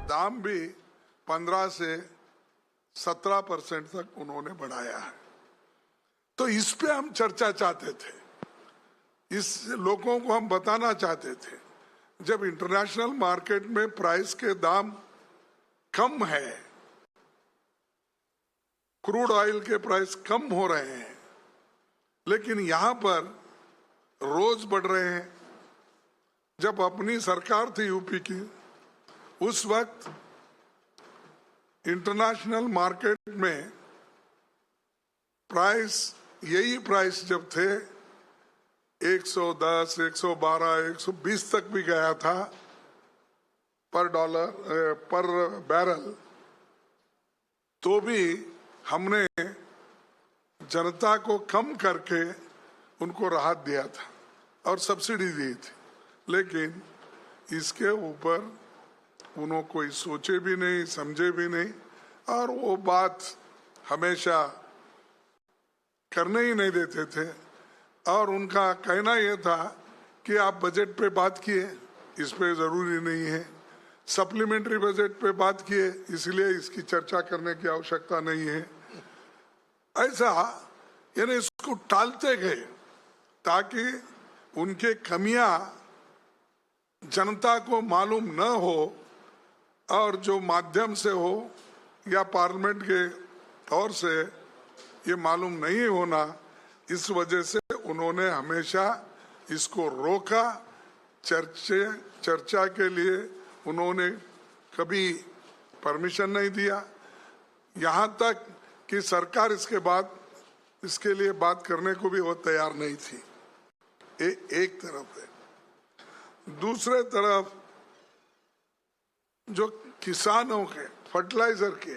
दाम भी 15 से 17% तक उन्होंने बढ़ाया है। तो इस पे हम चर्चा चाहते थे, इस लोगों को हम बताना चाहते थे, जब इंटरनेशनल मार्केट में प्राइस के दाम कम है, क्रूड ऑयल के प्राइस कम हो रहे हैं, लेकिन यहां पर रोज बढ़ रहे हैं। जब अपनी सरकार थी यूपी की, उस वक्त इंटरनेशनल मार्केट में प्राइस, यही प्राइस जब थे 110, 112, 120 तक भी गया था पर बैरल, तो भी हमने जनता को कम करके उनको राहत दिया था और सब्सिडी दी थी। लेकिन इसके ऊपर उन्होंने कोई सोचे भी नहीं, समझे भी नहीं, और वो बात हमेशा करने ही नहीं देते थे। और उनका कहना यह था कि आप बजट पे बात किए, इस पे जरूरी नहीं है, सप्लीमेंट्री बजट पे बात किए, इसलिए इसकी चर्चा करने की आवश्यकता नहीं है। ऐसा यानी इसको टालते गए ताकि उनके कमियां जनता को मालूम न हो, और जो माध्यम से हो या पार्लियामेंट के तौर से ये मालूम नहीं होना, इस वजह से उन्होंने हमेशा इसको रोका। चर्चा के लिए उन्होंने कभी परमिशन नहीं दिया, यहाँ तक कि सरकार इसके लिए बात करने को भी वो तैयार नहीं थी। एक तरफ है। दूसरे तरफ जो किसानों के फर्टिलाइजर के,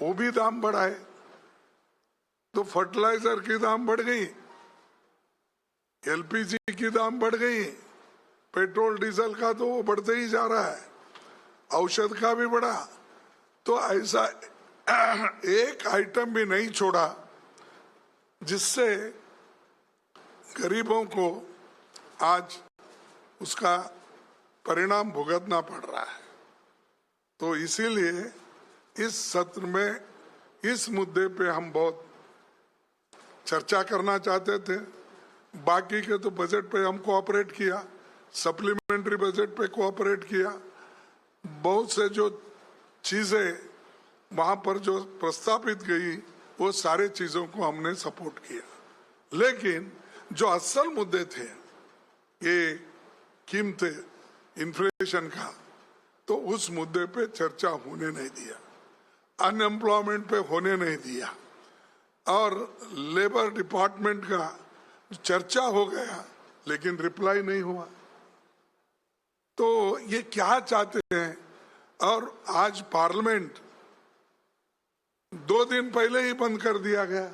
वो भी दाम बढ़ाए, तो फर्टिलाइजर की दाम बढ़ गई, एलपीजी की दाम बढ़ गई, पेट्रोल डीजल का तो वो बढ़ते ही जा रहा है, औषध का भी बढ़ा। तो ऐसा एक आइटम भी नहीं छोड़ा जिससे गरीबों को आज उसका परिणाम भुगतना पड़ रहा है। तो इसीलिए इस सत्र में इस मुद्दे पे हम बहुत चर्चा करना चाहते थे। बाकी के तो बजट पे हम कोऑपरेट किया, सप्लीमेंट्री बजट पे कोऑपरेट किया, बहुत से जो चीजें वहां पर जो प्रस्तावित गई वो सारे चीजों को हमने सपोर्ट किया। लेकिन जो असल मुद्दे थे, ये कीमतें, इन्फ्लेशन का, तो उस मुद्दे पे चर्चा होने नहीं दिया, अनएम्प्लॉयमेंट पे होने नहीं दिया, और लेबर डिपार्टमेंट का चर्चा हो गया लेकिन रिप्लाई नहीं हुआ। तो ये क्या चाहते हैं? और आज पार्लियामेंट 2 दिन पहले ही बंद कर दिया गया।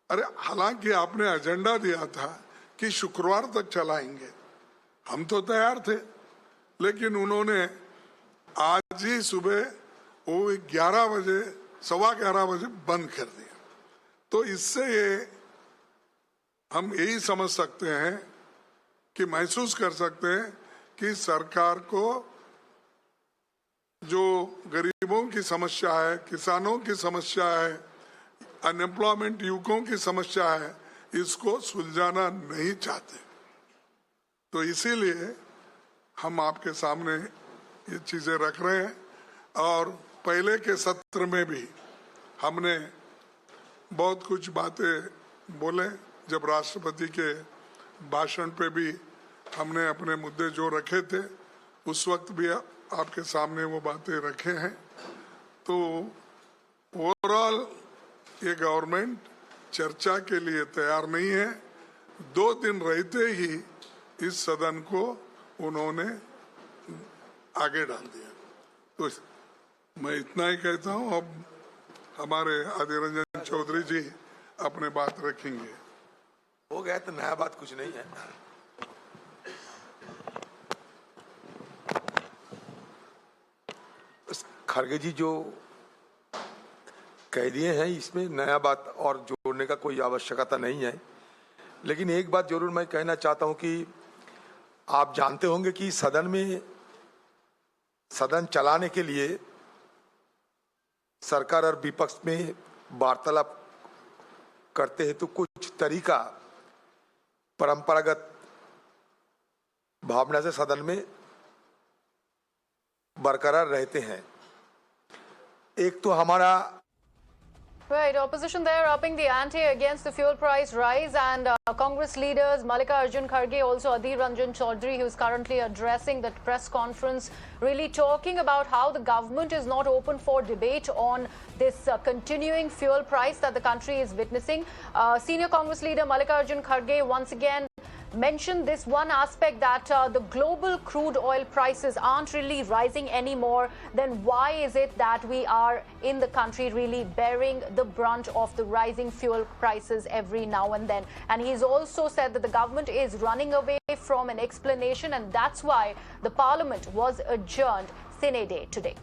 अरे हालांकि आपने एजेंडा दिया था कि शुक्रवार तक चलाएंगे, हम तो तैयार थे, लेकिन उन्होंने आज ही सुबह वो 11 बजे, 11:15 बजे बंद कर दिया। तो इससे ये हम यही समझ सकते हैं कि महसूस कर सकते हैं कि सरकार को जो गरीबों की समस्या है, किसानों की समस्या है, अनएम्प्लॉयमेंट युवकों की समस्या है, इसको सुलझाना नहीं चाहते। तो इसीलिए हम आपके सामने ये चीजें रख रहे हैं। और पहले के सत्र में भी हमने बहुत कुछ बातें बोले, जब राष्ट्रपति के भाषण पे भी हमने अपने मुद्दे जो रखे थे, उस वक्त भी आपके सामने वो बातें रखे हैं। तो ओवरऑल ये गवर्नमेंट चर्चा के लिए तैयार नहीं है। 2 दिन रहते ही इस सदन को उन्होंने आगे डाल दिया। तो मैं इतना ही कहता हूँ। अब हमारे आदिर रंजन चौधरी जी अपने बात रखेंगे। हो गया तो नया बात कुछ नहीं है। खड़गे जी जो कह दिए हैं, इसमें नया बात और जोड़ने का कोई आवश्यकता नहीं है। लेकिन एक बात जरूर मैं कहना चाहता हूं कि आप जानते होंगे कि सदन में सदन चलाने के लिए सरकार और विपक्ष में वार्तालाप करते हैं तो कुछ तरीका परंपरागत भावना से सदन में बरकरार रहते हैं। एक तो हमारा Right, opposition there upping the ante against the fuel price rise, and Congress leaders Mallikarjun Kharge, also Adhir Ranjan Chaudhary, who is currently addressing the press conference, really talking about how the government is not open for debate on this continuing fuel price that the country is witnessing. Senior Congress leader Mallikarjun Kharge once again mentioned this one aspect, that the global crude oil prices aren't really rising anymore. Then why is it that we are in the country really bearing the brunt of the rising fuel prices every now and then? And he's also said that the government is running away from an explanation, and that's why the parliament was adjourned sine die today.